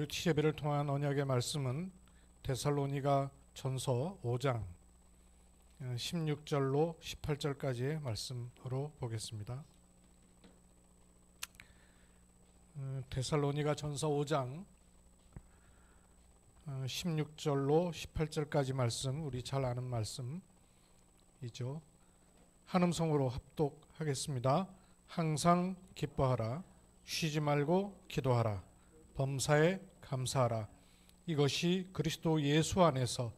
오늘 예배를 통한 언약의 말씀은 데살로니가 전서 5장 16절로 18절까지의 말씀으로 보겠습니다. 데살로니가 전서 5장 16절로 18절까지 말씀, 우리 잘 아는 말씀이죠. 한음성으로 합독하겠습니다. 항상 기뻐하라. 쉬지 말고 기도하라. 범사에 감사하라. 이것이 그리스도 예수 안에서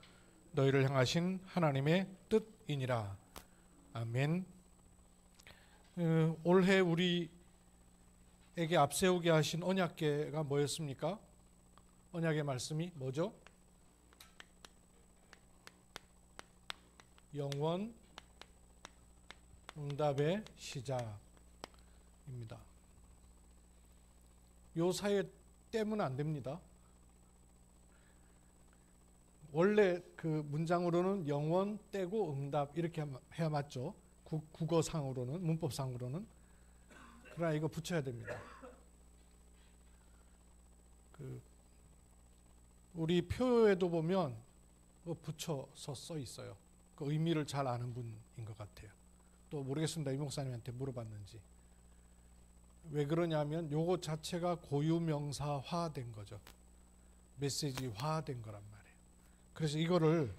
너희를 향하신 하나님의 뜻이니라. 아멘. 올해 우리에게 앞세우게 하신 언약궤가 뭐였습니까? 언약의 말씀이 뭐죠? 영원 응답의 시작입니다. 요 사이에 떼면 안 됩니다. 원래 그 문장으로는 영원 떼고 응답 이렇게 해야 맞죠. 국어상으로는, 문법상으로는. 그러나 이거 붙여야 됩니다. 우리 표에도 보면 붙여서 써 있어요. 그 의미를 잘 아는 분인 것 같아요. 또 모르겠습니다. 이 목사님한테 물어봤는지. 왜 그러냐면 요거 자체가 고유명사화된 거죠. 메시지화된 거란 말이에요. 그래서 이거를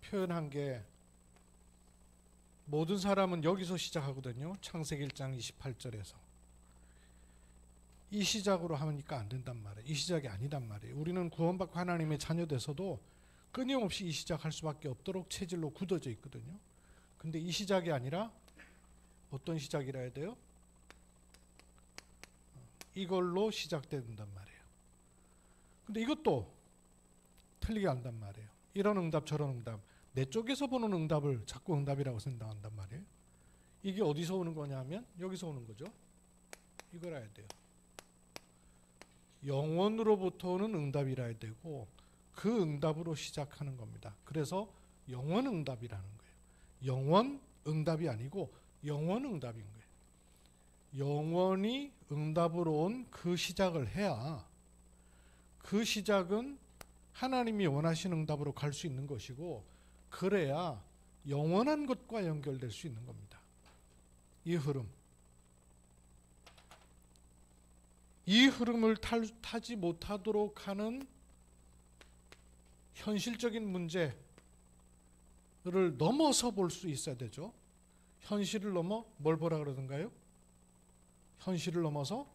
표현한 게 모든 사람은 여기서 시작하거든요. 창세기 1장 28절에서. 이 시작으로 하니까 안 된단 말이에요. 이 시작이 아니단 말이에요. 우리는 구원받고 하나님의 자녀 돼서도 끊임없이 이 시작할 수밖에 없도록 체질로 굳어져 있거든요. 근데 이 시작이 아니라 어떤 시작이라 해야 돼요? 이걸로 시작된단 말이에요. 근데 이것도 틀리게 한단 말이에요. 이런 응답 저런 응답. 내 쪽에서 보는 응답을 자꾸 응답이라고 생각한단 말이에요. 이게 어디서 오는 거냐면 여기서 오는 거죠. 이걸 알아야 돼요. 영원으로부터 오는 응답이라 해야 되고 그 응답으로 시작하는 겁니다. 그래서 영원 응답이라는 거예요. 영원 응답이 아니고 영원 응답인 거예요. 영원히 응답으로 온 그 시작을 해야 그 시작은 하나님이 원하시는 응답으로 갈 수 있는 것이고 그래야 영원한 것과 연결될 수 있는 겁니다. 이 흐름. 이 흐름을 타지 못하도록 하는 현실적인 문제를 넘어서 볼 수 있어야 되죠. 현실을 넘어 뭘 보라 그러던가요? 현실을 넘어서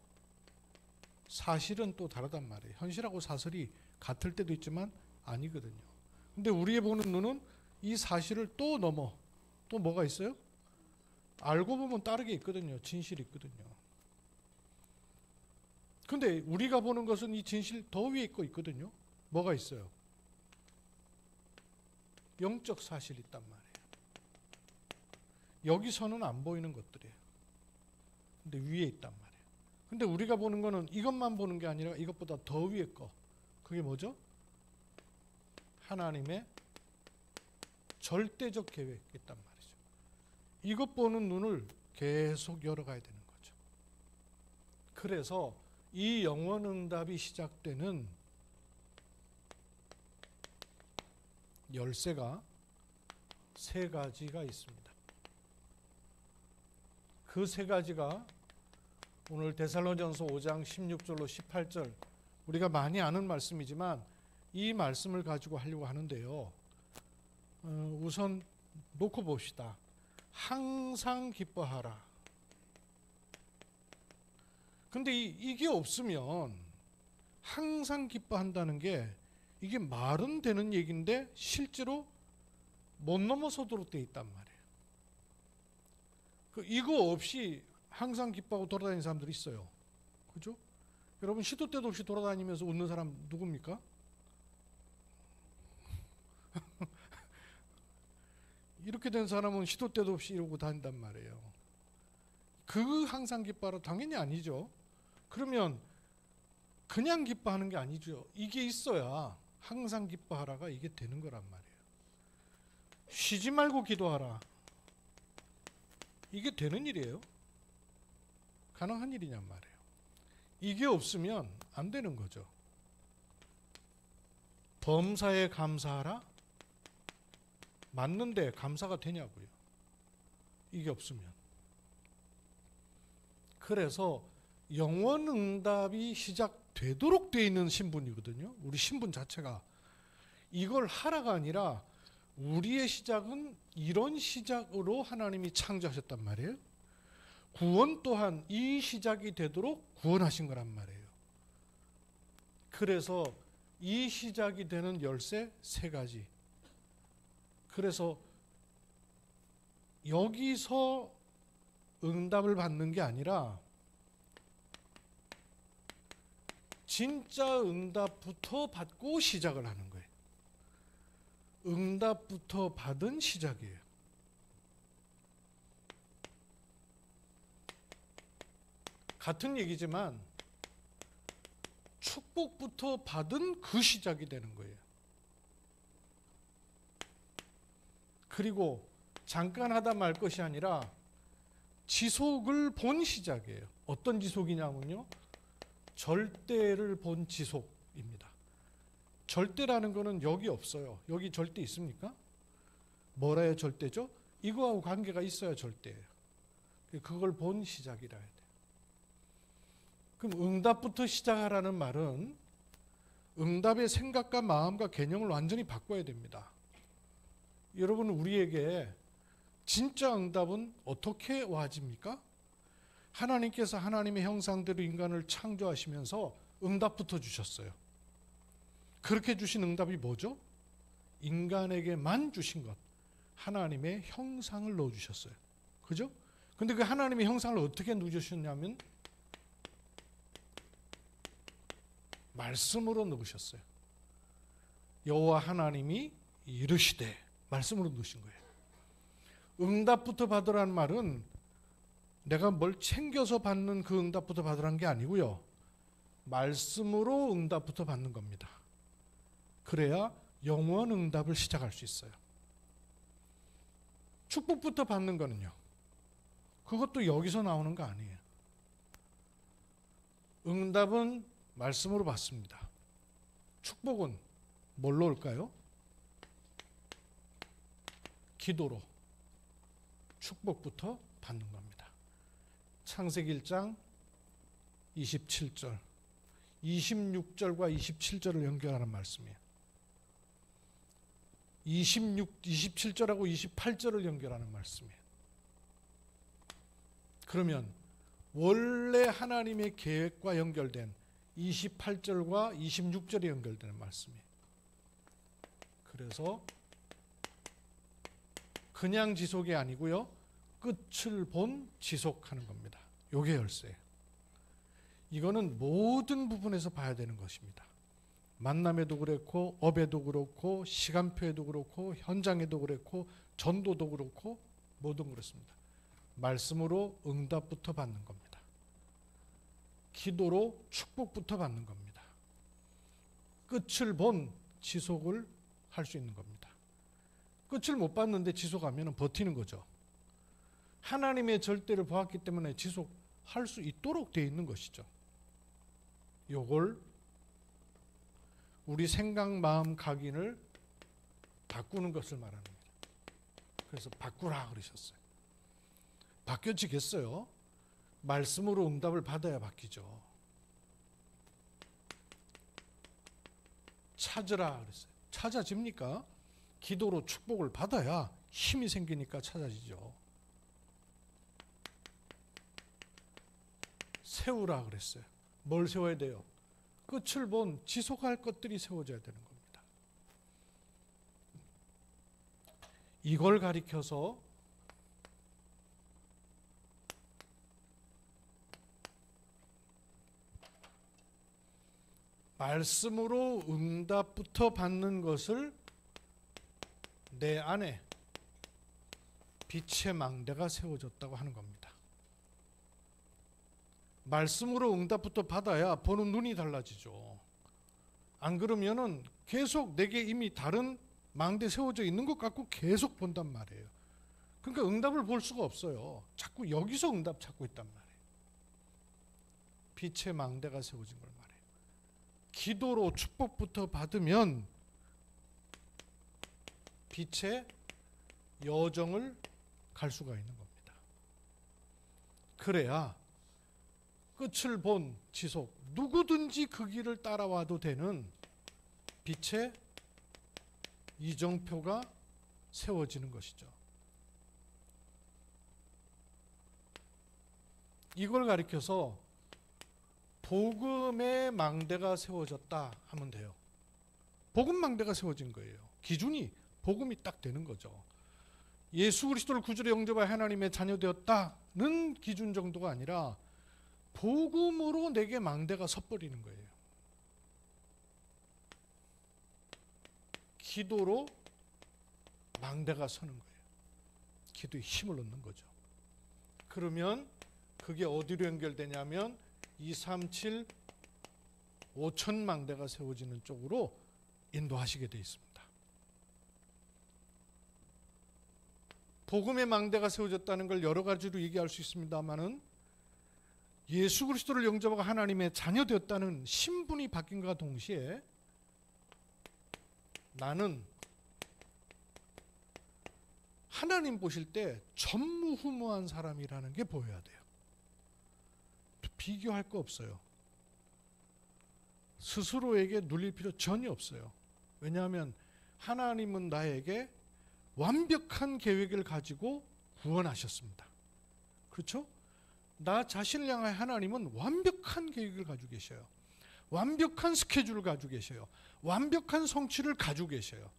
사실은 또 다르단 말이에요. 현실하고 사실이 같을 때도 있지만 아니거든요. 근데 우리의 보는 눈은 이 사실을 또 넘어 또 뭐가 있어요? 알고 보면 다르게 있거든요. 진실이 있거든요. 근데 우리가 보는 것은 이 진실 더 위에 있거든요. 뭐가 있어요? 영적 사실이 있단 말이에요. 여기서는 안 보이는 것들이에요. 근데 위에 있단 말이에요. 근데 우리가 보는 거는 이것만 보는 게 아니라 이것보다 더 위에 거. 그게 뭐죠? 하나님의 절대적 계획이 있단 말이죠. 이것 보는 눈을 계속 열어가야 되는 거죠. 그래서 이 영원 응답이 시작되는 열쇠가 세 가지가 있습니다. 그 세 가지가 오늘 데살로니가전서 5장 16절로 18절 우리가 많이 아는 말씀이지만 이 말씀을 가지고 하려고 하는데요. 우선 놓고 봅시다. 항상 기뻐하라. 근데 이게 없으면 항상 기뻐한다는 게 이게 말은 되는 얘기인데 실제로 못 넘어서도록 돼 있단 말이에요. 이거 없이 항상 기뻐하고 돌아다니는 사람들이 있어요. 그죠? 여러분 시도 때도 없이 돌아다니면서 웃는 사람 누굽니까? 이렇게 된 사람은 시도 때도 없이 이러고 다닌단 말이에요. 그 항상 기뻐하라 당연히 아니죠. 그러면 그냥 기뻐하는 게 아니죠. 이게 있어야 항상 기뻐하라가 이게 되는 거란 말이에요. 쉬지 말고 기도하라. 이게 되는 일이에요? 가능한 일이냔 말이에요. 이게 없으면 안 되는 거죠. 범사에 감사하라? 맞는데 감사가 되냐고요. 이게 없으면. 그래서 영원응답이 시작되도록 되어 있는 신분이거든요. 우리 신분 자체가. 이걸 하라가 아니라 우리의 시작은 이런 시작으로 하나님이 창조하셨단 말이에요. 구원 또한 이 시작이 되도록 구원하신 거란 말이에요. 그래서 이 시작이 되는 열쇠 세 가지. 그래서 여기서 응답을 받는 게 아니라 진짜 응답부터 받고 시작을 하는 거예요. 응답부터 받은 시작이에요. 같은 얘기지만 축복부터 받은 그 시작이 되는 거예요. 그리고 잠깐 하다 말 것이 아니라 지속을 본 시작이에요. 어떤 지속이냐면요, 절대를 본 지속입니다. 절대라는 거는 여기 없어요. 여기 절대 있습니까? 뭐라 해야 절대죠? 이거하고 관계가 있어야 절대예요. 그걸 본 시작이라 해야 돼요. 그럼 응답부터 시작하라는 말은 응답의 생각과 마음과 개념을 완전히 바꿔야 됩니다. 여러분, 우리에게 진짜 응답은 어떻게 와집니까? 하나님께서 하나님의 형상대로 인간을 창조하시면서 응답부터 주셨어요. 그렇게 주신 응답이 뭐죠? 인간에게만 주신 것, 하나님의 형상을 넣어주셨어요. 그죠? 근데 그 하나님의 형상을 어떻게 넣으셨냐면 말씀으로 넣으셨어요. 여호와 하나님이 이르시되, 말씀으로 넣으신 거예요. 응답부터 받으라는 말은 내가 뭘 챙겨서 받는 그 응답부터 받으라는 게 아니고요, 말씀으로 응답부터 받는 겁니다. 그래야 영원 응답을 시작할 수 있어요. 축복부터 받는 거는요, 그것도 여기서 나오는 거 아니에요. 응답은 말씀으로 받습니다. 축복은 뭘로 올까요? 기도로 축복부터 받는 겁니다. 창세기 1장 27절, 26절과 27절을 연결하는 말씀이에요. 27절하고 28절을 연결하는 말씀이에요. 그러면 원래 하나님의 계획과 연결된 28절과 26절이 연결되는 말씀이에요. 그래서 그냥 지속이 아니고요, 끝을 본 지속하는 겁니다. 요게 열쇠예요. 이거는 모든 부분에서 봐야 되는 것입니다. 만남에도 그렇고, 업에도 그렇고, 시간표에도 그렇고, 현장에도 그렇고, 전도도 그렇고, 모든 그렇습니다. 말씀으로 응답부터 받는 겁니다. 기도로 축복부터 받는 겁니다. 끝을 본 지속을 할 수 있는 겁니다. 끝을 못 봤는데 지속하면 버티는 거죠. 하나님의 절대를 보았기 때문에 지속할 수 있도록 되어 있는 것이죠. 요걸 우리 생각, 마음, 각인을 바꾸는 것을 말하는 겁니다. 그래서 바꾸라 그러셨어요. 바뀌어지겠어요? 말씀으로 응답을 받아야 바뀌죠. 찾으라 그랬어요. 찾아집니까? 기도로 축복을 받아야 힘이 생기니까 찾아지죠. 세우라 그랬어요. 뭘 세워야 돼요? 끝을 본 지속할 것들이 세워져야 되는 겁니다. 이걸 가리켜서 말씀으로 응답부터 받는 것을 내 안에 빛의 망대가 세워졌다고 하는 겁니다. 말씀으로 응답부터 받아야 보는 눈이 달라지죠. 안 그러면은 계속 내게 이미 다른 망대 세워져 있는 것 같고 계속 본단 말이에요. 그러니까 응답을 볼 수가 없어요. 자꾸 여기서 응답 찾고 있단 말이에요. 빛의 망대가 세워진 걸 말해요. 기도로 축복부터 받으면 빛의 여정을 갈 수가 있는 겁니다. 그래야 끝을 본 지속, 누구든지 그 길을 따라와도 되는 빛의 이정표가 세워지는 것이죠. 이걸 가리켜서 복음의 망대가 세워졌다 하면 돼요. 복음 망대가 세워진 거예요. 기준이 복음이 딱 되는 거죠. 예수 그리스도를 구주로 영접하여 하나님의 자녀 되었다는 기준 정도가 아니라 복음으로 내게 망대가 섰버리는 거예요. 기도로 망대가 서는 거예요. 기도에 힘을 얻는 거죠. 그러면 그게 어디로 연결되냐면 237 5천 망대가 세워지는 쪽으로 인도하시게 되어 있습니다. 복음의 망대가 세워졌다는 걸 여러 가지로 얘기할 수 있습니다만은 예수 그리스도를 영접하고 하나님의 자녀 되었다는 신분이 바뀐 것과 동시에 나는 하나님 보실 때 전무후무한 사람이라는 게 보여야 돼요. 비교할 거 없어요. 스스로에게 눌릴 필요 전혀 없어요. 왜냐하면 하나님은 나에게 완벽한 계획을 가지고 구원하셨습니다. 그렇죠? 나 자신을 향하여 하나님은 완벽한 계획을 가지고 계셔요. 완벽한 스케줄을 가지고 계셔요. 완벽한 성취를 가지고 계셔요.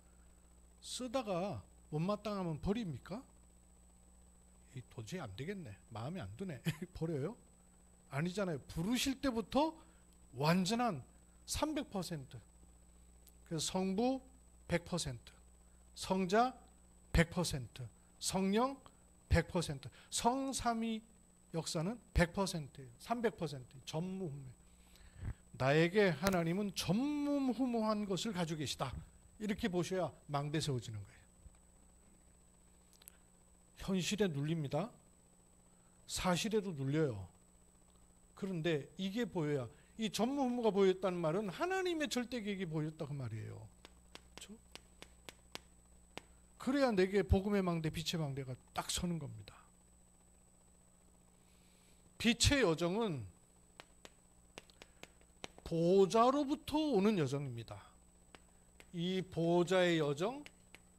쓰다가 못마땅하면 버립니까? 도저히 안 되겠네. 마음에 안 드네. 버려요? 아니잖아요. 부르실 때부터 완전한 300%. 그래서 성부 100%, 성자 100%, 성령 100%, 성삼위 역사는 100%예요. 300%. 전무후무. 나에게 하나님은 전무후무한 것을 가지고 계시다. 이렇게 보셔야 망대 세워지는 거예요. 현실에 눌립니다. 사실에도 눌려요. 그런데 이게 보여야, 이 전무후무가 보였다는 말은 하나님의 절대 계획이 보였다 그 말이에요. 그렇죠? 그래야 내게 복음의 망대, 빛의 망대가 딱 서는 겁니다. 빛의 여정은 보좌로부터 오는 여정입니다. 이 보좌의 여정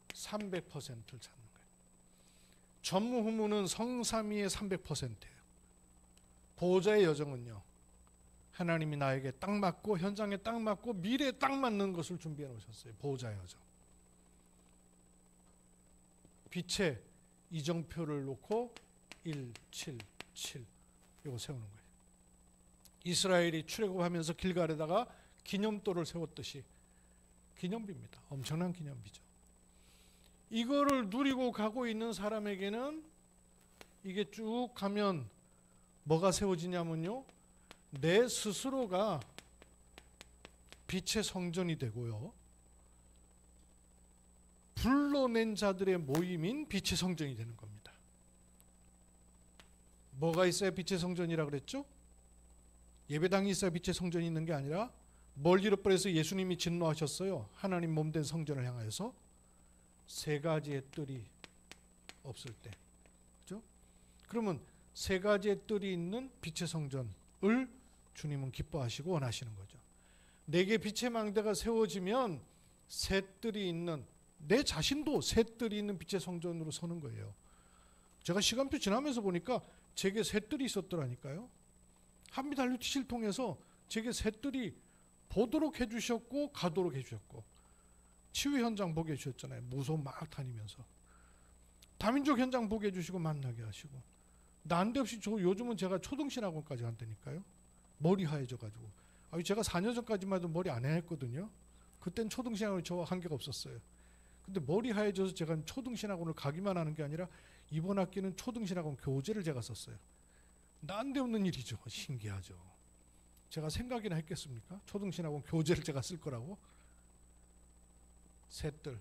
300%를 찾는 거예요. 전무후무는 성삼위의 300%예요. 보좌의 여정은요, 하나님이 나에게 딱 맞고 현장에 딱 맞고 미래에 딱 맞는 것을 준비해 놓으셨어요. 보좌의 여정. 빛의 이정표를 놓고 177 이거 세우는 거예요. 이스라엘이 출애굽하면서 길갈에다가 기념돌을 세웠듯이 기념비입니다. 엄청난 기념비죠. 이거를 누리고 가고 있는 사람에게는 이게 쭉 가면 뭐가 세워지냐면요, 내 스스로가 빛의 성전이 되고요, 불러낸 자들의 모임인 빛의 성전이 되는 겁니다. 뭐가 있어야 빛의 성전이라 그랬죠? 예배당이 있어야 빛의 성전이 있는 게 아니라 뭘 잃어버려서 예수님이 진노하셨어요. 하나님 몸된 성전을 향하여서 세 가지의 뜰이 없을 때. 그렇죠? 그러면 세 가지의 뜰이 있는 빛의 성전을 주님은 기뻐하시고 원하시는 거죠. 내게 빛의 망대가 세워지면 세 뜰이 있는, 내 자신도 세 뜰이 있는 빛의 성전으로 서는 거예요. 제가 시간표 지나면서 보니까 제게 세 뜰이 있었더라니까요. 한미달리티를 통해서 제게 세 뜰이 보도록 해주셨고 가도록 해주셨고, 치유 현장 보게 해주셨잖아요. 무소 막 다니면서 다민족 현장 보게 해주시고 만나게 하시고, 난데없이 요즘은 제가 초등신학원까지 간다니까요. 머리 하얘져가지고. 제가 4년 전까지만 해도 머리 안 했거든요. 그땐 초등신학원이 저와 관계가 없었어요. 근데 머리 하얘져서 제가 초등신학원을 가기만 하는 게 아니라 이번 학기는 초등신학원 교재를 제가 썼어요. 난데없는 일이죠. 신기하죠. 제가 생각이나 했겠습니까? 초등신학원 교재를 제가 쓸 거라고. 셋들.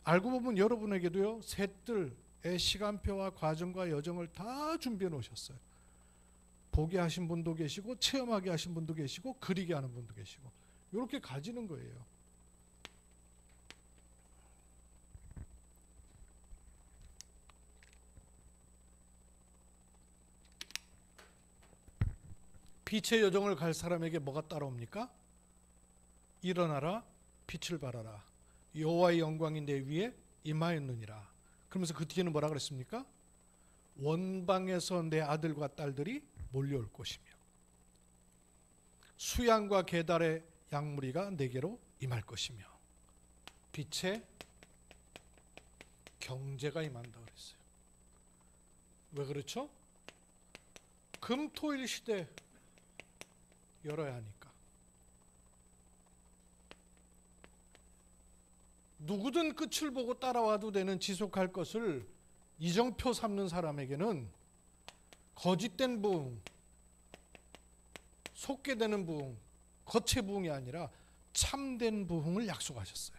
알고 보면 여러분에게도요, 셋들의 시간표와 과정과 여정을 다 준비해 놓으셨어요. 보게 하신 분도 계시고 체험하게 하신 분도 계시고 그리게 하는 분도 계시고 이렇게 가지는 거예요. 빛의 여정을 갈 사람에게 뭐가 따라옵니까? 일어나라 빛을 발하라 여호와의 영광이 내 위에 임하였느니라. 그러면서 그 뒤에는 뭐라 그랬습니까? 원방에서 내 아들과 딸들이 몰려올 것이며 수양과 계달의 양무리가 내게로 임할 것이며 빛의 경제가 임한다 그랬어요. 왜 그렇죠? 금토일 시대 열어야 하니까. 누구든 끝을 보고 따라와도 되는 지속할 것을 이정표 삼는 사람에게는 거짓된 부흥, 속게되는 부흥, 거체 부흥이 아니라 참된 부흥을 약속하셨어요.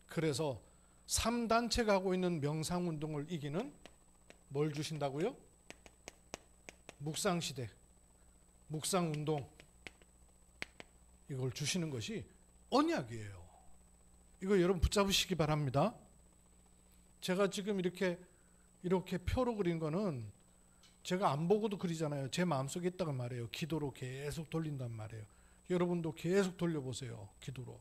그래서 3단체가 하고 있는 명상운동을 이기는 뭘 주신다고요? 묵상시대, 묵상운동, 이걸 주시는 것이 언약이에요. 이거 여러분 붙잡으시기 바랍니다. 제가 지금 이렇게 표로 그린 거는 제가 안 보고도 그리잖아요. 제 마음속에 있다고 말해요. 기도로 계속 돌린단 말이에요. 여러분도 계속 돌려보세요. 기도로.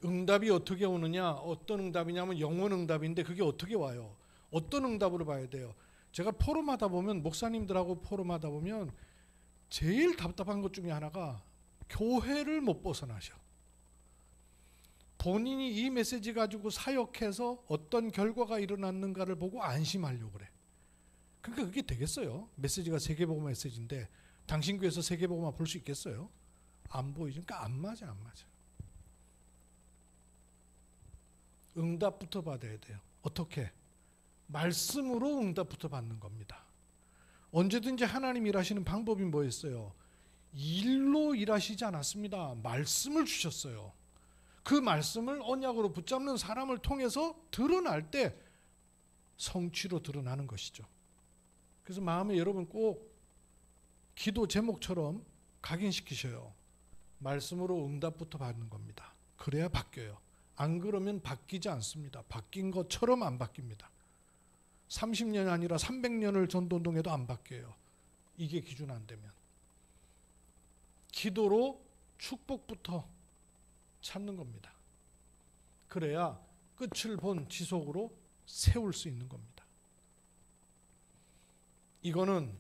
응답이 어떻게 오느냐? 어떤 응답이냐면 영원 응답인데 그게 어떻게 와요? 어떤 응답으로 봐야 돼요? 제가 포럼하다 보면 목사님들하고 포럼하다 보면 제일 답답한 것 중에 하나가 교회를 못 벗어나셔. 본인이 이 메시지 가지고 사역해서 어떤 결과가 일어났는가를 보고 안심하려고 그래. 그러니까 그게 되겠어요? 메시지가 세계복음 메시지인데 당신 교회에서 세계복음만 볼 수 있겠어요? 안 보이죠. 그러니까 안 맞아. 응답부터 받아야 돼요. 어떻게? 말씀으로 응답부터 받는 겁니다. 언제든지 하나님 일하시는 방법이 뭐였어요? 일로 일하시지 않았습니다. 말씀을 주셨어요. 그 말씀을 언약으로 붙잡는 사람을 통해서 드러날 때 성취로 드러나는 것이죠. 그래서 마음에 여러분 꼭 기도 제목처럼 각인시키셔요. 말씀으로 응답부터 받는 겁니다. 그래야 바뀌어요. 안 그러면 바뀌지 않습니다. 바뀐 것처럼 안 바뀝니다. 30년이 아니라 300년을 전도운동해도 안 바뀌어요. 이게 기준 안 되면. 기도로 축복부터 찾는 겁니다. 그래야 끝을 본 지속으로 세울 수 있는 겁니다. 이거는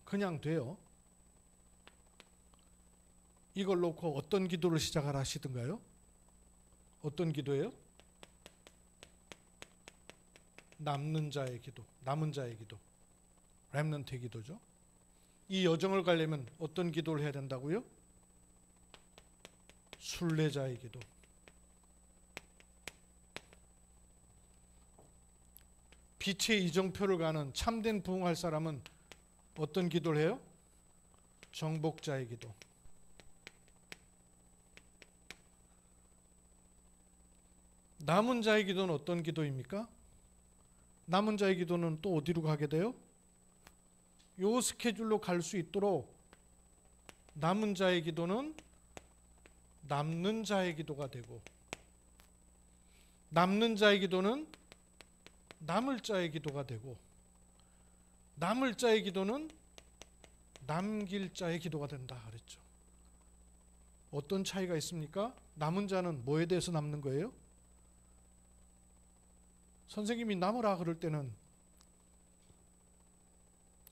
그냥 돼요. 이걸 놓고 어떤 기도를 시작하라 하시던가요? 어떤 기도예요? 남는 자의 기도, 남은 자의 기도, 렘넌트의 기도죠. 이 여정을 가려면 어떤 기도를 해야 된다고요? 순례자의 기도. 빛의 이정표를 가는 참된 부흥할 사람은 어떤 기도를 해요? 정복자의 기도. 남은 자의 기도는 어떤 기도입니까? 남은 자의 기도는 또 어디로 가게 돼요? 요 스케줄로 갈 수 있도록 남은 자의 기도는 남는 자의 기도가 되고, 남는 자의 기도는 남을 자의 기도가 되고, 남을 자의 기도는 남길 자의 기도가 된다 그랬죠. 어떤 차이가 있습니까? 남은 자는 뭐에 대해서 남는 거예요? 선생님이 남으라 그럴 때는,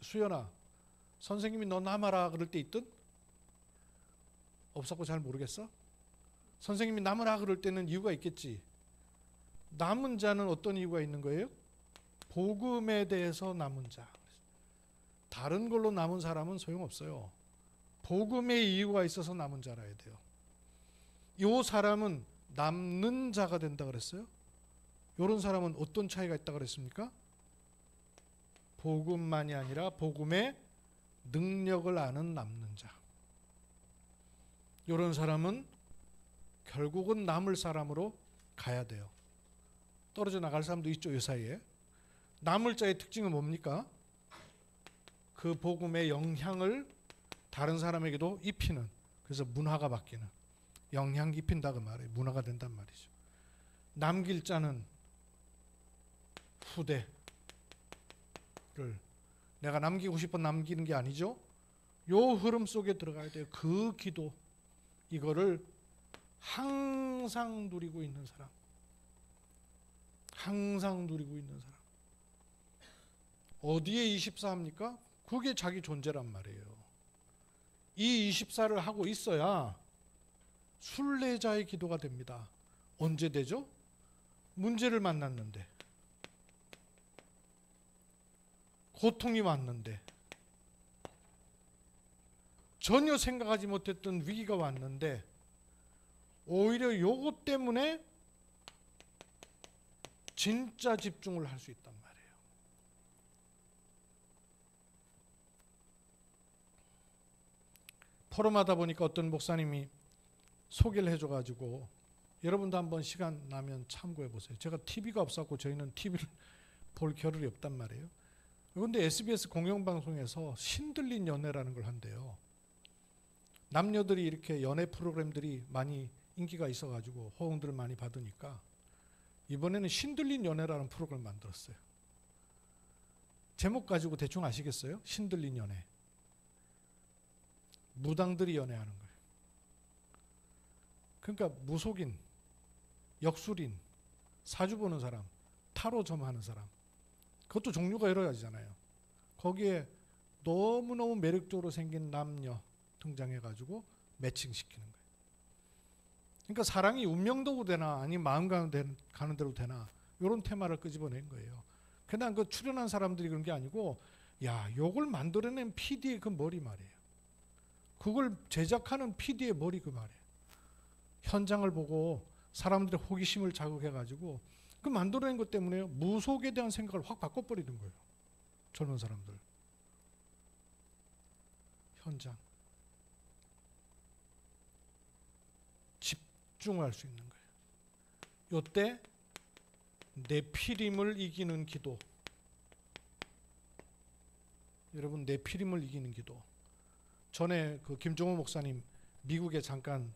수연아, 선생님이 너 남아라 그럴 때 있든? 없었고 잘 모르겠어? 선생님이 남으라 그럴 때는 이유가 있겠지. 남은 자는 어떤 이유가 있는 거예요? 복음에 대해서 남은 자. 다른 걸로 남은 사람은 소용없어요. 복음의 이유가 있어서 남은 자라야 돼요. 이 사람은 남는 자가 된다 그랬어요. 이런 사람은 어떤 차이가 있다 그랬습니까? 복음만이 아니라 복음의 능력을 아는 남는 자. 이런 사람은 결국은 남을 사람으로 가야 돼요. 떨어져 나갈 사람도 있죠, 이 사이에. 남을 자의 특징은 뭡니까? 그 복음의 영향을 다른 사람에게도 입히는, 그래서 문화가 바뀌는, 영향 입힌다 그 말이에요. 문화가 된단 말이죠. 남길 자는 후대를 내가 남기고 싶어 남기는 게 아니죠. 요 흐름 속에 들어가야 돼요. 그 기도, 이거를 항상 누리고 있는 사람, 항상 누리고 있는 사람. 어디에 24합니까? 그게 자기 존재란 말이에요. 이 24를 하고 있어야 순례자의 기도가 됩니다. 언제 되죠? 문제를 만났는데, 고통이 왔는데, 전혀 생각하지 못했던 위기가 왔는데, 오히려 요것 때문에 진짜 집중을 할 수 있단 말이에요. 포럼하다 보니까 어떤 목사님이 소개를 해줘가지고, 여러분도 한번 시간 나면 참고해 보세요. 제가 TV가 없었고 저희는 TV를 볼 겨를이 없단 말이에요. 그런데 SBS 공영방송에서 신들린 연애라는 걸 한대요. 남녀들이 이렇게 연애 프로그램들이 많이 인기가 있어가지고 호응들을 많이 받으니까 이번에는 신들린 연애라는 프로그램을 만들었어요. 제목 가지고 대충 아시겠어요? 신들린 연애. 무당들이 연애하는 거예요. 그러니까 무속인, 역술인, 사주 보는 사람, 타로점 하는 사람, 그것도 종류가 여러 가지잖아요. 거기에 너무너무 매력적으로 생긴 남녀 등장해가지고 매칭시키는 거예요. 그러니까 사랑이 운명도구 되나 아니면 마음 가는 대로 되나, 이런 테마를 끄집어낸 거예요. 그냥 그 출연한 사람들이 그런 게 아니고, 야, 요걸 만들어낸 PD의 그 머리 말이에요. 그걸 제작하는 PD의 머리 그 말이에요. 현장을 보고 사람들의 호기심을 자극해가지고 그 만들어낸 것 때문에 무속에 대한 생각을 확 바꿔버리는 거예요. 젊은 사람들. 현장. 집중할 수 있는 거예요. 요때 네피림을 이기는 기도. 여러분, 네피림을 이기는 기도. 전에 그 김종호 목사님 미국에 잠깐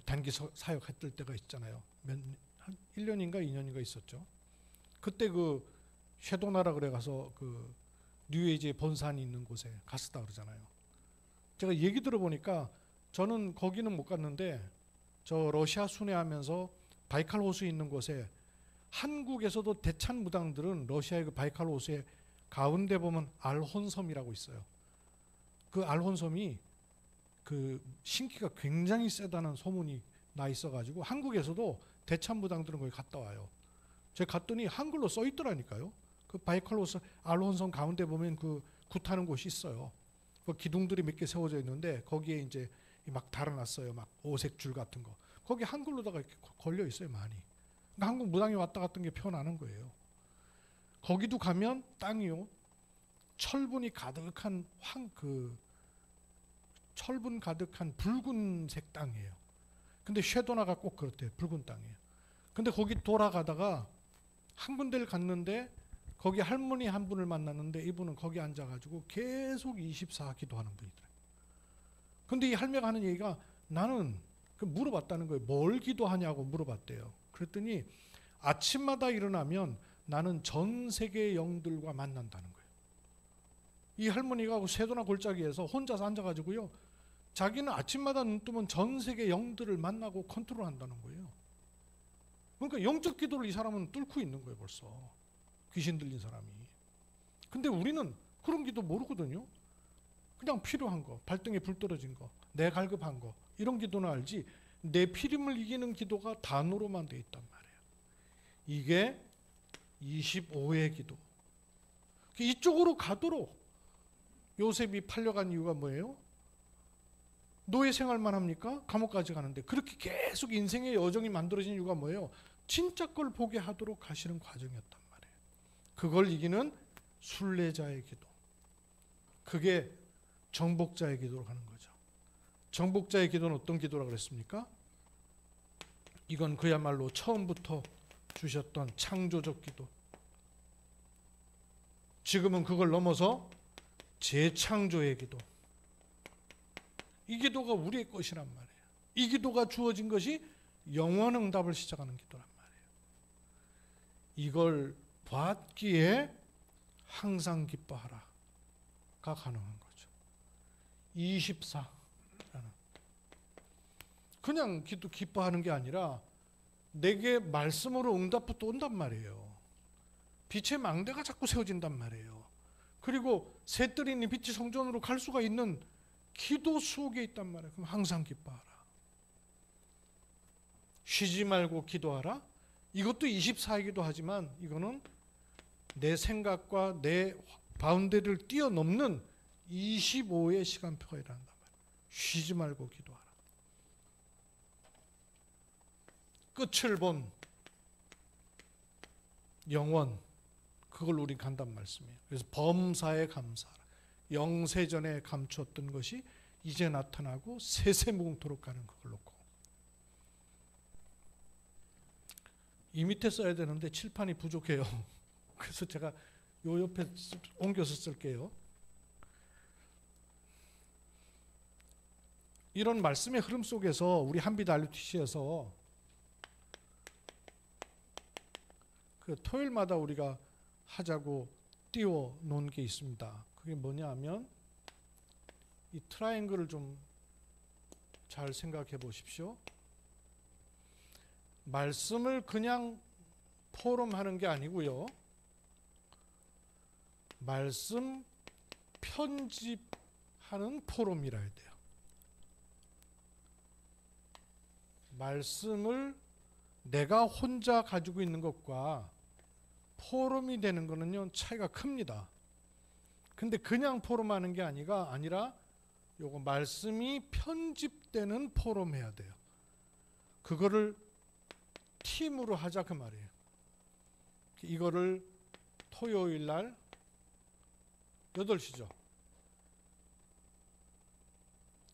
단기 사역했을 때가 있잖아요. 한 1년인가 2년인가 있었죠. 그때 그 쉐도나라 그래 가서 그 뉴에이지의 본산이 있는 곳에 갔었다 그러잖아요. 제가 얘기 들어보니까, 저는 거기는 못 갔는데 저 러시아 순회하면서 바이칼 호수에 있는 곳에 한국에서도 대찬 무당들은 러시아의 그 바이칼 호수의 가운데 보면 알혼섬이라고 있어요. 그 알혼섬이 그 신기가 굉장히 세다는 소문이 나 있어가지고 한국에서도 대찬 무당들은 거기 갔다 와요. 제가 갔더니 한글로 써 있더라니까요. 그 바이칼 호수 알혼섬 가운데 보면 그 굿하는 곳이 있어요. 그 기둥들이 몇 개 세워져 있는데 거기에 이제 막 달아놨어요. 막 오색 줄 같은 거. 거기 한글로다가 이렇게 걸려 있어요, 많이. 그러니까 한국 무당이 왔다 갔던 게 표현하는 거예요. 거기도 가면 땅이요, 철분이 가득한 철분 가득한 붉은색 땅이에요. 근데 쉐도나가 꼭 그렇대요. 붉은 땅이에요. 근데 거기 돌아가다가 한 군데를 갔는데 거기 할머니 한 분을 만났는데 이분은 거기 앉아가지고 계속 24 기도하는 분이더라고요. 근데 이 할매가 하는 얘기가, 나는 물어봤다는 거예요. 뭘 기도하냐고 물어봤대요. 그랬더니 아침마다 일어나면 나는 전 세계의 영들과 만난다는 거예요. 이 할머니가 쉐도나 골짜기에서 혼자서 앉아가지고요, 자기는 아침마다 눈 뜨면 전 세계 영들을 만나고 컨트롤한다는 거예요. 그러니까 영적 기도를 이 사람은 뚫고 있는 거예요, 벌써. 귀신 들린 사람이. 근데 우리는 그런 기도 모르거든요. 그냥 필요한 거, 발등에 불 떨어진 거, 내 갈급한 거, 이런 기도는 알지, 내 피림을 이기는 기도가 단어로만 돼 있단 말이에요. 이게 25의 기도. 이쪽으로 가도록 요셉이 팔려간 이유가 뭐예요? 노예 생활만 합니까? 감옥까지 가는데. 그렇게 계속 인생의 여정이 만들어진 이유가 뭐예요? 진짜 걸 보게 하도록 가시는 과정이었단 말이에요. 그걸 이기는 순례자의 기도. 그게 정복자의 기도로 가는 거죠. 정복자의 기도는 어떤 기도라고 그랬습니까? 이건 그야말로 처음부터 주셨던 창조적 기도. 지금은 그걸 넘어서 재창조의 기도. 이 기도가 우리의 것이란 말이에요. 이 기도가 주어진 것이 영원 응답을 시작하는 기도란 말이에요. 이걸 받기에 항상 기뻐하라가 가능한 거죠. 24라는 그냥 기뻐하는 게 아니라 내게 말씀으로 응답부터 온단 말이에요. 빛의 망대가 자꾸 세워진단 말이에요. 그리고 새들이니 빛이 성전으로 갈 수가 있는 기도 속에 있단 말이에요. 그럼 항상 기뻐하라. 쉬지 말고 기도하라. 이것도 24이기도 하지만 이거는 내 생각과 내 바운더리를 뛰어넘는 25의 시간표가 일어난단 말이에요. 쉬지 말고 기도하라. 끝을 본 영원, 그걸 우리 간단 말씀이에요. 그래서 범사에 감사하라. 영세전에 감추었던 것이 이제 나타나고 세세무궁토록 가는 그걸 놓고. 이 밑에 써야 되는데 칠판이 부족해요. 그래서 제가 요 옆에 옮겨서 쓸게요. 이런 말씀의 흐름 속에서 우리 한빛 RUTC에서 그 토요일마다 우리가 하자고 띄워 놓은 게 있습니다. 그게 뭐냐 하면 이 트라이앵글을 좀 잘 생각해 보십시오. 말씀을 그냥 포럼하는 게 아니고요. 말씀 편집하는 포럼이라 해야 돼요. 말씀을 내가 혼자 가지고 있는 것과 포럼이 되는 거는요 차이가 큽니다. 근데 그냥 포럼하는 게 아니라 요거 말씀이 편집되는 포럼 해야 돼요. 그거를 팀으로 하자 그 말이에요. 이거를 토요일 날 8시죠.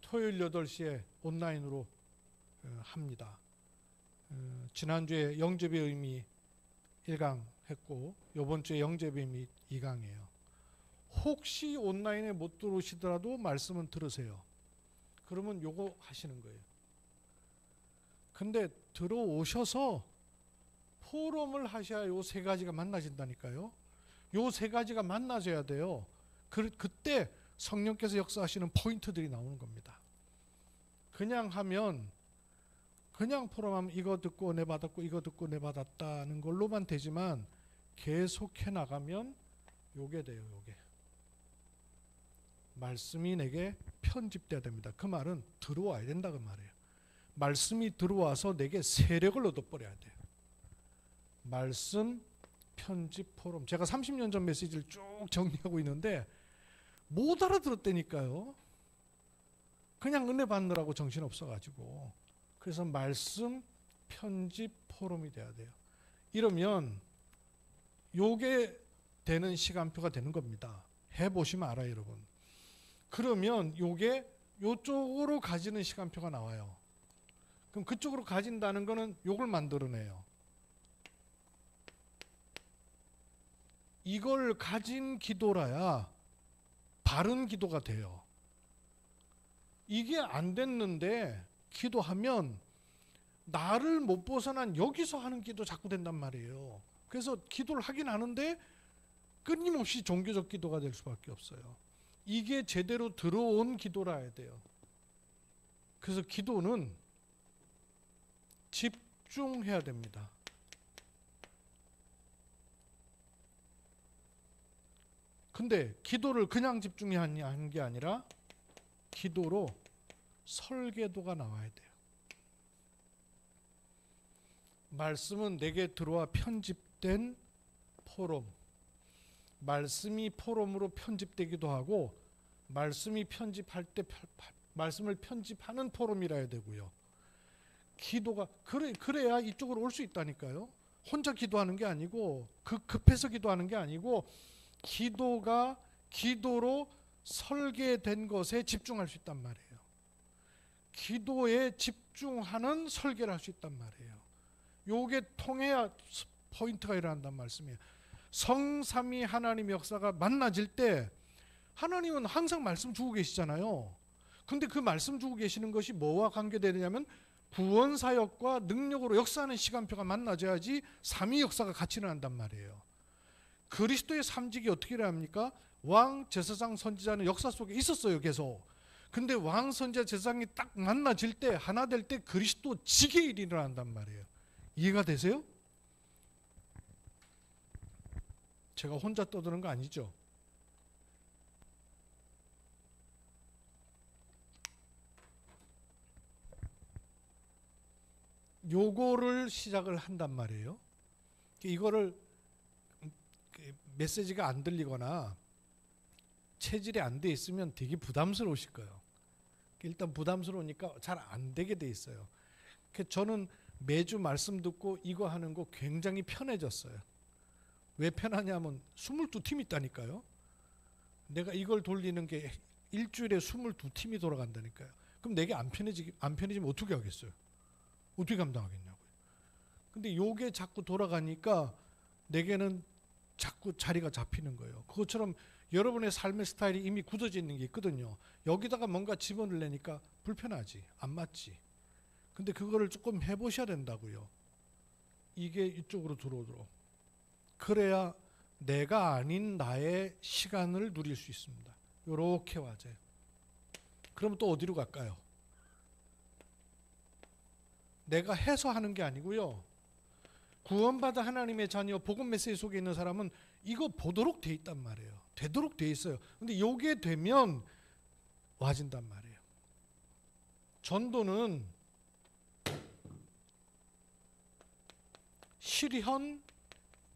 토요일 8시에 온라인으로 합니다. 지난주에 영접의 의미 1강 했고 이번 주에 영접의 의미 2강이에요. 혹시 온라인에 못 들어오시더라도 말씀은 들으세요. 그러면 요거 하시는 거예요. 근데 들어오셔서 포럼을 하셔야 요 세 가지가 만나진다니까요. 요 세 가지가 만나져야 돼요. 그때 성령께서 역사하시는 포인트들이 나오는 겁니다. 그냥 하면 그냥 포럼하면 이거 듣고 내 받았고 이거 듣고 내 받았다는 걸로만 되지만 계속해 나가면 요게 돼요. 요게 말씀이 내게 편집돼야 됩니다. 그 말은 들어와야 된다 그 말이에요. 말씀이 들어와서 내게 세력을 얻어버려야 돼요. 말씀 편집 포럼. 제가 30년 전 메시지를 쭉 정리하고 있는데 못 알아들었다니까요. 그냥 은혜 받느라고 정신없어가지고. 그래서 말씀 편집 포럼이 돼야 돼요. 이러면 요게 되는 시간표가 되는 겁니다. 해보시면 알아요 여러분. 그러면 요게 요쪽으로 가지는 시간표가 나와요. 그럼 그쪽으로 가진다는 거는 요걸 만들어내요. 이걸 가진 기도라야 바른 기도가 돼요. 이게 안 됐는데 기도하면 나를 못 벗어난 여기서 하는 기도 자꾸 된단 말이에요. 그래서 기도를 하긴 하는데 끊임없이 종교적 기도가 될 수밖에 없어요. 이게 제대로 들어온 기도라 해야 돼요. 그래서 기도는 집중해야 됩니다. 근데 기도를 그냥 집중하는 게 아니라 기도로 설계도가 나와야 돼요. 말씀은 내게 들어와 편집된 포럼. 말씀이 포럼으로 편집되기도 하고 말씀이 편집할 때 말씀을 편집하는 포럼이라 해야 되고요. 기도가 그래야 이쪽으로 올 수 있다니까요. 혼자 기도하는 게 아니고 급해서 기도하는 게 아니고 기도가 기도로 설계된 것에 집중할 수 있단 말이에요. 기도에 집중하는 설계를 할 수 있단 말이에요. 요게 통해야 포인트가 일어난단 말씀이에요. 성삼위 하나님의 역사가 만나질 때 하나님은 항상 말씀 주고 계시잖아요. 근데 그 말씀 주고 계시는 것이 뭐와 관계되느냐면 구원 사역과 능력으로 역사하는 시간표가 만나져야지 삼위 역사가 같이 일어난단 말이에요. 그리스도의 삼직이 어떻게 일어납니까? 왕, 제사장, 선지자는 역사 속에 있었어요, 계속. 근데 왕, 선지자, 제사장이 딱 만나질 때, 하나 될 때 그리스도 직의 일이 일어난단 말이에요. 이해가 되세요? 제가 혼자 떠드는 거 아니죠? 요거를 시작을 한단 말이에요. 이거를 메시지가 안 들리거나 체질이 안 돼 있으면 되게 부담스러우실 거예요. 일단 부담스러우니까 잘 안 되게 돼 있어요. 저는 매주 말씀 듣고 이거 하는 거 굉장히 편해졌어요. 왜 편하냐면 22팀이 있다니까요. 내가 이걸 돌리는 게 일주일에 22팀이 돌아간다니까요. 그럼 내게 안 편해지면 어떻게 하겠어요? 어떻게 감당하겠냐고요. 근데 요게 자꾸 돌아가니까 내게는 자꾸 자리가 잡히는 거예요. 그것처럼 여러분의 삶의 스타일이 이미 굳어져 있는 게 있거든요. 여기다가 뭔가 집어넣으려니까 불편하지, 안 맞지. 근데 그거를 조금 해보셔야 된다고요. 이게 이쪽으로 들어오도록. 그래야 내가 아닌 나의 시간을 누릴 수 있습니다. 요렇게 와줘요. 그럼 또 어디로 갈까요? 내가 해서 하는 게 아니고요. 구원받아 하나님의 자녀 복음 메시지 속에 있는 사람은 이거 보도록 돼 있단 말이에요. 되도록 돼 있어요. 근데 요게 되면 와진단 말이에요. 전도는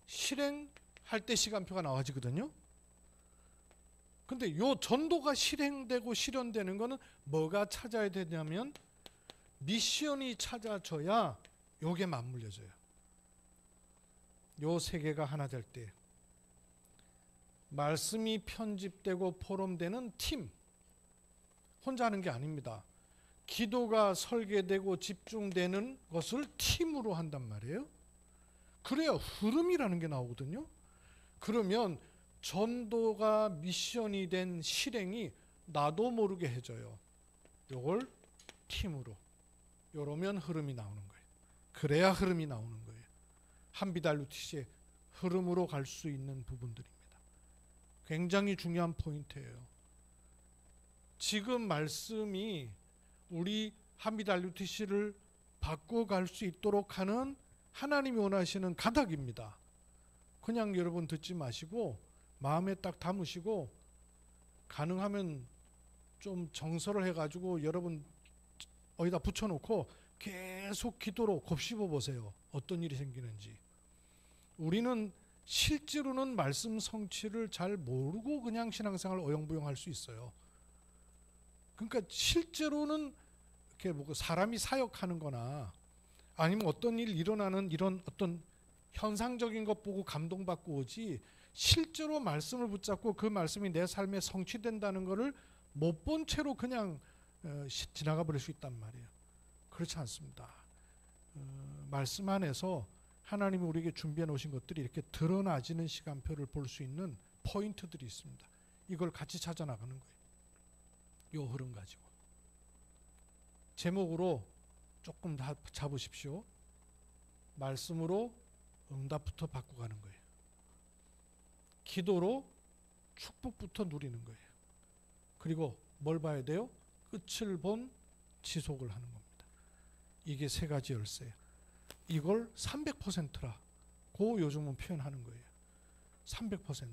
실행할 때 시간표가 나와지거든요. 근데 요 전도가 실행되고 실현되는 거는 뭐가 찾아야 되냐면 미션이 찾아져야 요게 맞물려져요. 요 세 개가 하나 될 때 말씀이 편집되고 포럼되는 팀, 혼자 하는 게 아닙니다. 기도가 설계되고 집중되는 것을 팀으로 한단 말이에요. 그래야 흐름이라는 게 나오거든요. 그러면 전도가 미션이 된 실행이 나도 모르게 해줘요. 요걸 팀으로. 요러면 흐름이 나오는 거예요. 그래야 흐름이 나오는 거예요. 한비달루티시의 흐름으로 갈 수 있는 부분들입니다. 굉장히 중요한 포인트예요. 지금 말씀이 우리 한비달루티시를 바꿔갈 수 있도록 하는 하나님이 원하시는 가닥입니다. 그냥 여러분 듣지 마시고 마음에 딱 담으시고 가능하면 좀 정서를 해가지고 여러분 어디다 붙여놓고 계속 기도로 곱씹어 보세요. 어떤 일이 생기는지. 우리는 실제로는 말씀 성취를 잘 모르고 그냥 신앙생활을 어영부영할 수 있어요. 그러니까 실제로는 이렇게 뭐 사람이 사역하는 거나 아니면 어떤 일 일어나는 이런 어떤 현상적인 것 보고 감동받고 오지 실제로 말씀을 붙잡고 그 말씀이 내 삶에 성취된다는 것을 못 본 채로 그냥 지나가 버릴 수 있단 말이에요. 그렇지 않습니다. 말씀 안에서 하나님이 우리에게 준비해 놓으신 것들이 이렇게 드러나지는 시간표를 볼 수 있는 포인트들이 있습니다. 이걸 같이 찾아 나가는 거예요. 요 흐름 가지고. 제목으로 조금 다 잡으십시오. 말씀으로 응답부터 받고 가는 거예요. 기도로 축복부터 누리는 거예요. 그리고 뭘 봐야 돼요? 끝을 본 지속을 하는 겁니다. 이게 세 가지 열쇠예요. 이걸 300%라 고 요즘은 표현하는 거예요. 300%.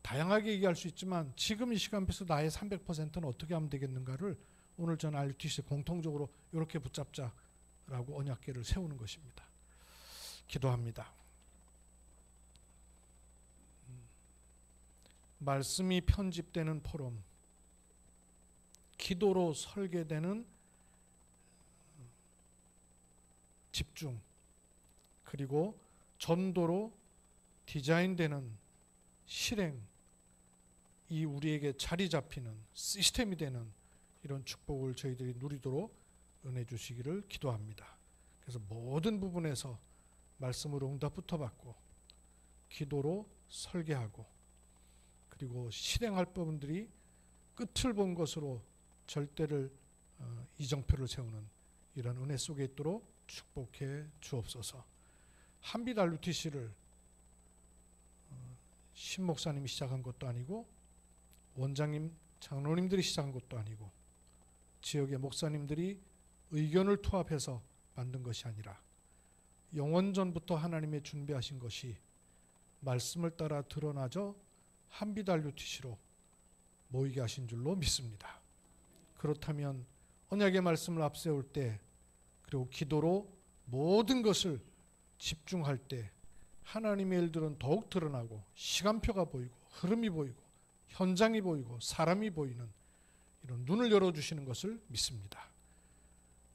다양하게 얘기할 수 있지만 지금 이 시간표에서 나의 300%는 어떻게 하면 되겠는가를 오늘 전 RUTC 공통적으로 이렇게 붙잡자라고 언약궤를 세우는 것입니다. 기도합니다. 말씀이 편집되는 포럼, 기도로 설계되는 집중, 그리고 전도로 디자인되는 실행, 이 우리에게 자리 잡히는 시스템이 되는 이런 축복을 저희들이 누리도록 은혜 주시기를 기도합니다. 그래서 모든 부분에서 말씀으로 응답부터 받고 기도로 설계하고 그리고 실행할 부분들이 끝을 본 것으로 절대를 이정표를 세우는 이런 은혜 속에 있도록 축복해 주옵소서. 한빛 RUTC를 신 목사님이 시작한 것도 아니고 원장님, 장로님들이 시작한 것도 아니고 지역의 목사님들이 의견을 투합해서 만든 것이 아니라 영원전부터 하나님의 준비하신 것이 말씀을 따라 드러나져 한빛 RUTC로 모이게 하신 줄로 믿습니다. 그렇다면 언약의 말씀을 앞세울 때 그리고 기도로 모든 것을 집중할 때 하나님의 일들은 더욱 드러나고 시간표가 보이고 흐름이 보이고 현장이 보이고 사람이 보이는 이런 눈을 열어주시는 것을 믿습니다.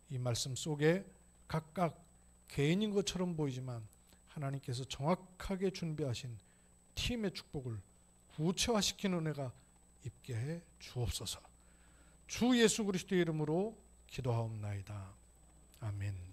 이 말씀 속에 각각 개인인 것처럼 보이지만 하나님께서 정확하게 준비하신 팀의 축복을 구체화시키는 은혜가 있게 해 주옵소서. 주 예수 그리스도의 이름으로 기도하옵나이다. 아멘.